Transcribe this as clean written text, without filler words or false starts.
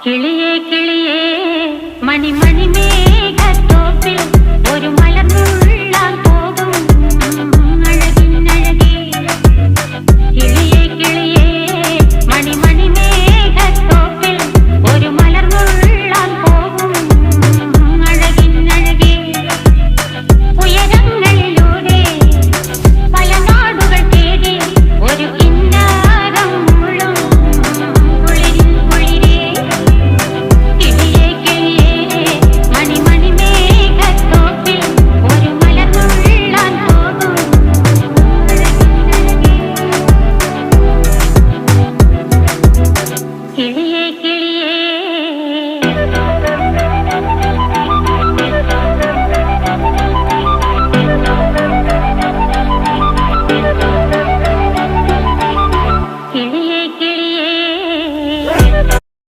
കിളിയേ കിളിയേ മണിമണി മേഘത്തോപ്പിൽ ഒരു മലർന്നുള്ളാൻ പോകും അഴകിനഴകേ. കിളിയേ കിളിയേ മണിമണി മേഘത്തോപ്പിൽ ഒരു മലർന്നുള്ളാൻ പോകും അഴകിനഴകേ. ഉയരങ്ങളിലൂടെ പല നാടുകൾ തേടി ഒരു കിന്നാരം മുള്ളും കുളിരിൻ കുളിരേ. കിളിയേ കിളിയേ മണിമണി മേഘത്തോപ്പിൽ ഒരു മലർന്നുള്ളാൻ പോകും അഴകിനഴകേ. കിളിയേ